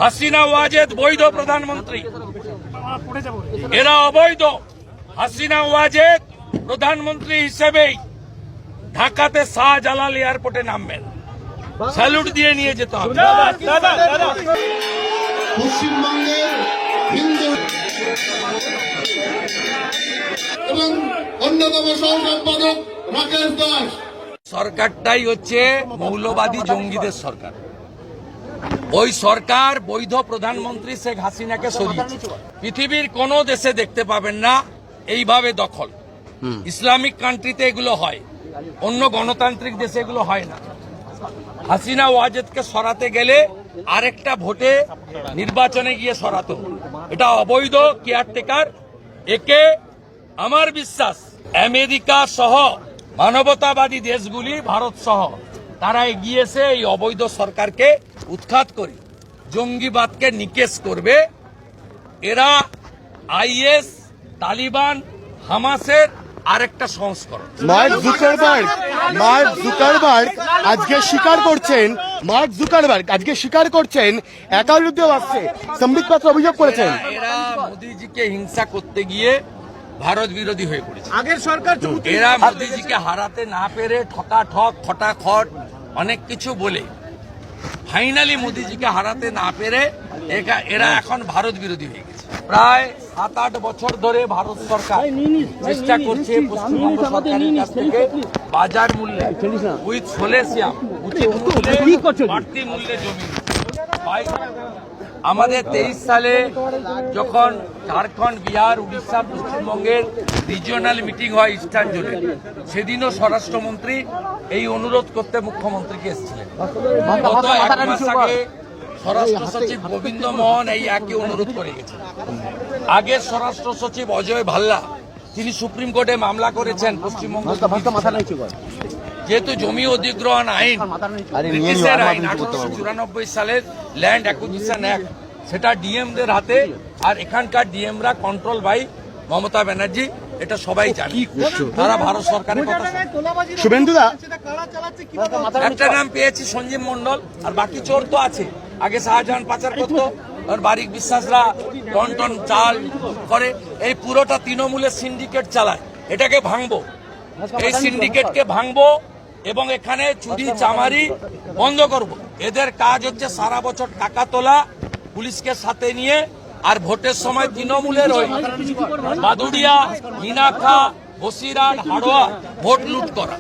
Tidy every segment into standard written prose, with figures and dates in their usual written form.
হাসিনা ওয়াজেদ বৈধ প্রধানমন্ত্রী, এরা অবৈধ। হাসিনা ওয়াজেদ প্রধানমন্ত্রী হিসেবেই ঢাকাতে শাহজালাল এয়ারপোর্টে নামবেন, স্যালুট দিয়ে নিয়ে যেতে হবে। পশ্চিমবঙ্গের হিন্দু এবং অন্যতম সহ সম্পাদক রাকেশ দাস। সরকারটাই হচ্ছে মৌলবাদী জঙ্গিদের সরকার। ওই সরকার বৈধ প্রধানমন্ত্রী শেখ হাসিনাকে সরিয়েছে। পৃথিবীর কোন দেশে দেখতে পাবেন না এইভাবে দখল। ইসলামিক কান্ট্রিতে এগুলো হয়, অন্য গণতান্ত্রিক দেশে এগুলো হয় না। হাসিনা ওয়াজেদকে সরাতে গেলে আরেকটা ভোটে নির্বাচনে গিয়ে সরাতো, এটা অবৈধ কেয়ারটেকার। একে আমার বিশ্বাস আমেরিকা সহ মানবতাবাদী দেশগুলি, ভারত সহ, তারা এগিয়েছে এই অবৈধ সরকারকে উৎখাত করে জঙ্গিবাদকে নিকেশ করবে। এরা আইএস, তালিবান, হামাসের আরেকটা সংস্করণ। মার্ক জুকারবার্গ আজকে স্বীকার করছেন একার বিরুদ্ধেও আসছে, সম্বিতপত্র অভিযোগ করেছেন। এরা মোদীজিকে হিংসা করতে গিয়ে ভারত বিরোধী হয়ে পড়েছে। আগের সরকার এরা মোদীজিকে হারাতে না পেরে ঠকাঠক, খটাখট অনেক কিছু বলে ফাইনালি মোদীজিকে হারাতে না পেরে এরা এখন ভারত বিরোধী হয়ে গেছে। প্রায় 7-8 বছর ধরে ভারত সরকার চেষ্টা করছে পশ্চিমবঙ্গ সরকারের কাছ থেকে বাজার মূল্যে উইথ সোলেসিয়াম উচিত মূল্যে, বাড়তি মূল্যে জমি। আমাদের 23 সালে যখন ঝাড়খণ্ড, বিহার, উড়িষ্যা, পশ্চিমবঙ্গের রিজিওনাল মিটিং হয় ইস্টার্ন জোনে, সেদিনও স্বরাষ্ট্রমন্ত্রী এই অনুরোধ করতে মুখ্যমন্ত্রীকে এসেছিলেন। গত 1 মাস আগে স্বরাষ্ট্র সচিব গোবিন্দ মোহন এই একই অনুরোধ করে গেছেন। আগের স্বরাষ্ট্র সচিব অজয় ভাল্লা, তিনি সুপ্রিম কোর্টে মামলা করেছেন পশ্চিমবঙ্গ, যেহেতু জমি অধিগ্রহণ আইন ব্রিটিশের আইন 1894 সালের ল্যান্ড অ্যাকুইজিশন অ্যাক্ট, সেটা ডিএমদের হাতে, আর এখানকার ডিএমরা কন্ট্রোল বাই মমতা ব্যানার্জি, এটা সবাই জানে। তারা ভারত সরকারের কথা। শুভেন্দুদা, একটা নাম পেয়েছি সঞ্জীব মন্ডল, আর বাকি চোর তো আছে। আগে শাহজাহান পাচার করতো, আর বারিক বিশ্বাসরা টন টন চাল করে। এই পুরোটা তৃণমূলের সিন্ডিকেট চালায়। এটাকে ভাঙবো, এই সিন্ডিকেটকে ভাঙবো এবং এখানে চুরি চামারি বন্ধ করব। এদের কাজ হচ্ছে সারা বছর টাকা তোলা, পুলিশকে সাথে নিয়ে, আর ভোটের সময় তৃণমূলের ওই বাদুড়িয়া, মিনাখা, বসিরহাট, হাড়োয়া ভোট লুট করা।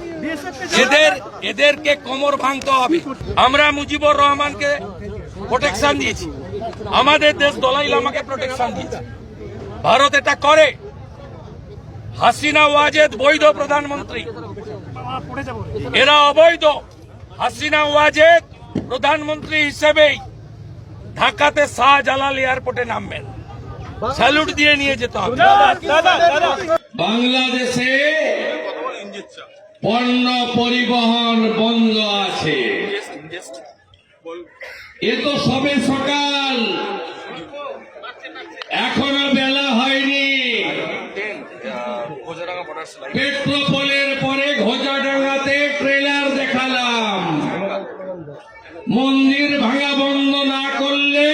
এদেরকে কোমর ভাঙতে হবে। আমরা মুজিবুর রহমানকে প্রোটেকশন দিয়েছি, আমাদের দেশ দলাই লামাকে প্রোটেকশন দিয়েছে। ভারত এটা করে। হাসিনা ওয়াজেদ বৈধ প্রধানমন্ত্রী, এরা অবৈধ। হাসিনা ওয়াজেদ প্রধানমন্ত্রী হিসেবেই ঢাকাতে শাহজালাল এয়ারপোর্টে নামবেন, স্যালুট দিয়ে নিয়ে যেতে হবে। বাংলাদেশে পণ্য পরিবহন বন্ধ আছে। এ তো সবে সকাল, এখনো বেলা হয়নি। পেট্রোপোলের পরে ঘোজাডাঙ্গাতে ট্রেলার দেখালাম। মন্দির ভাঙা বন্ধ না করলে,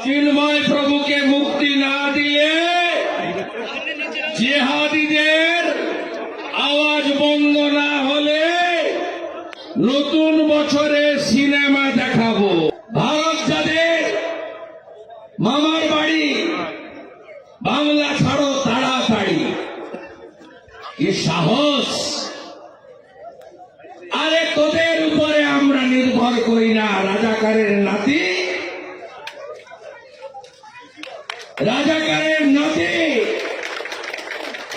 চিন্ময় প্রভুকে মুক্তি না দিয়ে, জিহাদিদের আওয়াজ বন্ধ না হলে নতুন বছরে সিনেমা দেখাবো। ভারত যাদের মামার বাড়ি, বাংলা ছাড়ো তাড়াতাড়ি। কি সাহস! আরে তোদের উপরে আমরা নির্ভর করি না। রাজাকারের নাতি,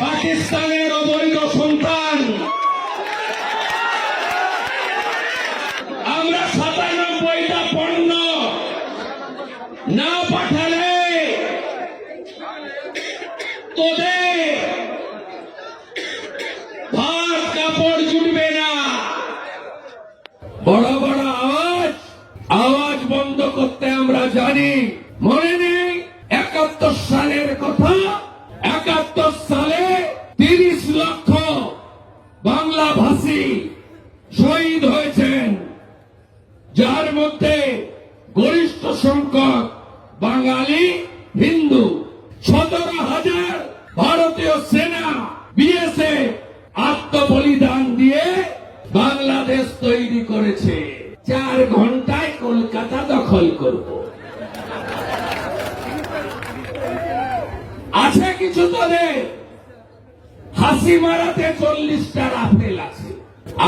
পাকিস্তানের অবৈধ সন্তান। আমরা 97টা পণ্য না পাঠালে তোদের ভাত কাপড় জুটবে না। বড় বড় আওয়াজ বন্ধ করতে আমরা জানি। মনে নেই 71 সালের কথা? 71 সালে 30 লক্ষ বাংলাভাষী শহীদ হয়েছেন, যার মধ্যে গরিষ্ঠ সংখ্যক বাঙালি হিন্দু, 17,000 ভারতীয় সেনা বিএসএফ আত্মবলিদান দিয়ে বাংলাদেশ তৈরি করেছে। 4 ঘন্টায় কলকাতা দখল করব। আছে কিছু দলের হাসি মারাতে 40টা রাফেল আছে,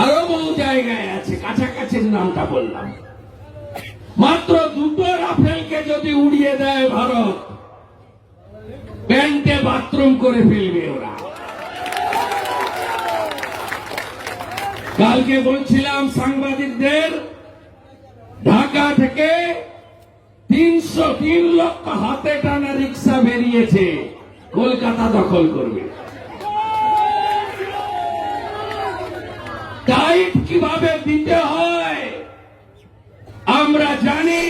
আরো বহু জায়গায় আছে, কাছাকাছির নামটা বললাম। মাত্র 2টো রাফেলকে যদি উড়িয়ে দেয় ভারত, প্যান্টে বাথরুম করে ফেলবে ওরা। কালকে বলছিলাম সাংবাদিকদের, ঢাকা থেকে 303 লক্ষ হাতে টানা রিক্সা বেরিয়েছে, কলকাতা দখল করবে। টাইট কিভাবে দিতে হয় আমরা জানি।